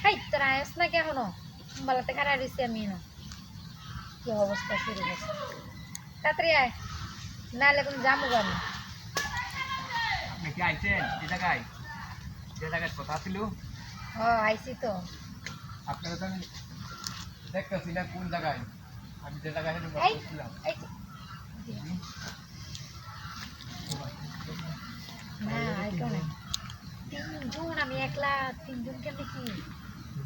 হেই তোরা আয়স না কি এখনো বালাতে খারাপ দিচ্ছি আমি না কি অবস্থা শুরু করছে তাড়াতাড়ি আয় নাহলে কোনো জামু আমি আপনি কি আইছেন এই জায়গায় যে জায়গায় কথা ছিল ও আইসি তো আপনারা তো আমি দেখতেছি না কোন জায়গায় আমি যে জায়গায় এই বসছিলাম এই না আইতো না তিনজন আমি একলা তিনজন কেমনি কি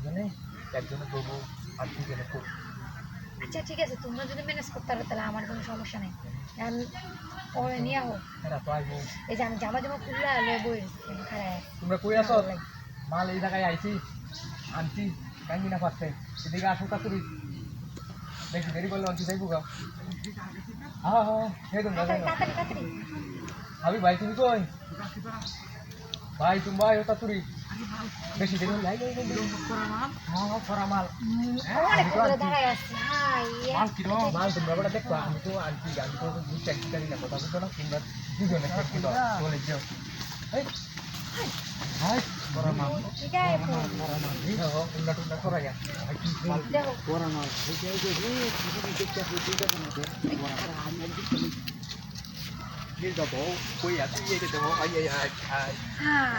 মানে একজনে বলবো আর দুজনে খুব আচ্ছা ঠিক আছে তোমরা যদি ম্যানেজ করতে পারো তাহলে আমার কোনো সমস্যা নেই আমি পরে নিয়ে আহো এরা তো আইবো এই যে আমি জামা জামা খুললা লয়ে বই খারাপ তোমরা কই আছো মাল এই জায়গায় আইছি আনছি কাহিনী না পাচ্ছে এদিকে আসো কাকুরি দেখি দেরি করলে অন্তি যাইবো গা হ্যাঁ হ্যাঁ হে তোমরা তাড়াতাড়ি তাড়াতাড়ি আমি ভাই তুমি কই ভাই তুমি ভাই ওটা তুরি বেশি দেরি হলে হ্যাঁ করা মাল অনেক করে দাঁড়ায় আছে হাই মাল কি রকম মাল তোমরা বড় দেখো আমি তো আনছি আমি তো বুঝতে জানি না কথা বলছো না তোমরা দুজনে কি দাও বলে যাও এই হাই করা মাল ঠিক আছে করা মাল দেখো তোমরা তোমরা করা যা মাল দেখো করা মাল এই যে কিছু দেখতে হচ্ছেนี่จะบอกคุยอ่ะที่ยี่จะบอกไอ้ยัยไอ้হ্যাঁ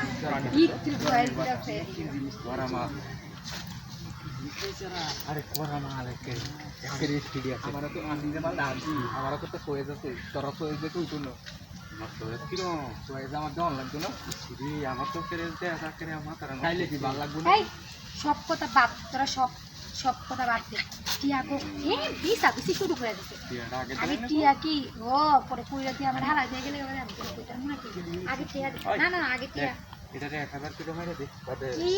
একটু ভয়েস দাও করা মাল আরে করা মাল একে একের স্পিডি আছে আমারও তো আনদিতে মাল আনছি আমারও তো কয়ে যাচ্ছে তোরা কয়ে যে তুই তুলো আমার তো কিরম কয়ে যে আমার জন লাগতো না আমার তো কেড়ে দেখা কেড়ে আমার তারা খাইলে কি ভালো লাগবে না এই সব কথা বাদ তোরা সব কথা বাদ দে টিয়া গো বিসা বেশি শুরু করে দিছে আগে টিয়া কি ও পরে কইরা দিয়ে আমার হারা দিয়ে গেলে আমি কইটা মনে কি আগে টিয়া না না আগে টিয়া এটা 1000 টাকা মাইরা দে কি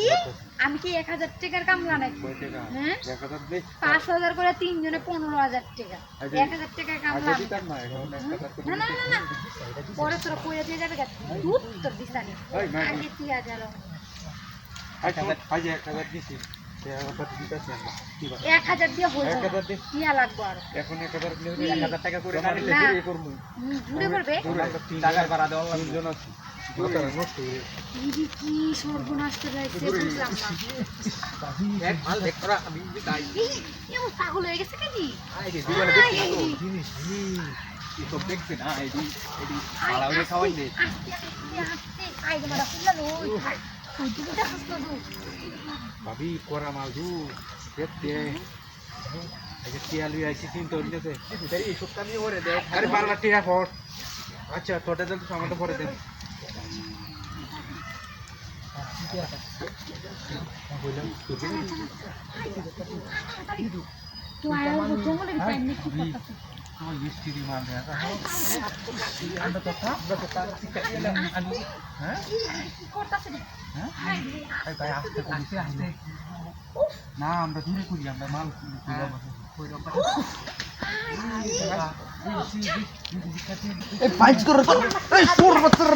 আমি কি 1000 টাকার কামলা নাকি কয় টাকা হ্যাঁ 1000 দে 5000 করে তিনজনে 15000 টাকা 1000 টাকার কামলা আগে দিতাম না এখন 1000 না না না না পরে তোরা কইরা দিয়ে যাবে দুধ তোর বিসানি ওই মা আগে টিয়া গেল 1000 দিছি 1000 দিতাছি আমরা কি বল 1000 দিয়ে হইল 1000 দে টিয়া লাগবে আর এখন 1000 দিলে 1000 টাকা করে না দিলে না। দিয়ে করব জুড়ে করবে টাকার ভাড়া দেওয়া লাগবে তিনজন আছে দিদি কি সর্বনাশ করে লাগছে বুঝলাম না এক মাল দেখ করা আমি তাই এই এমন পাগল হয়ে গেছে কেনি আই রে জীবনে দেখছি না তো জিনিস কি সব দেখছে না এডি পালাউরে খাওয়াই দে আস্তে আই রে মারা ফুললা ওই তুই তো দেখছ না তুই ভাবি করা মাল দু দেখতে এই যে টিয়ালু আইছি তিন তো নিতে এই সপ্তাহ নিয়ে ওরে দে আরে বারবার টিয়া ফট আচ্ছা তোটা তো সামান্য পরে দে তো আয় জঙ্গলের টাইম নেই কি করতেছ আমার মিস্ত্রি মাল দেয়া আমরা তো আমি হ্যাঁ কি করতেছ হ্যাঁ এই ভাই আস্তে করিস আস্তে না আমরা দূরে করি আমরা মাল এই ফাইট করে এই সুর বাচ্চারা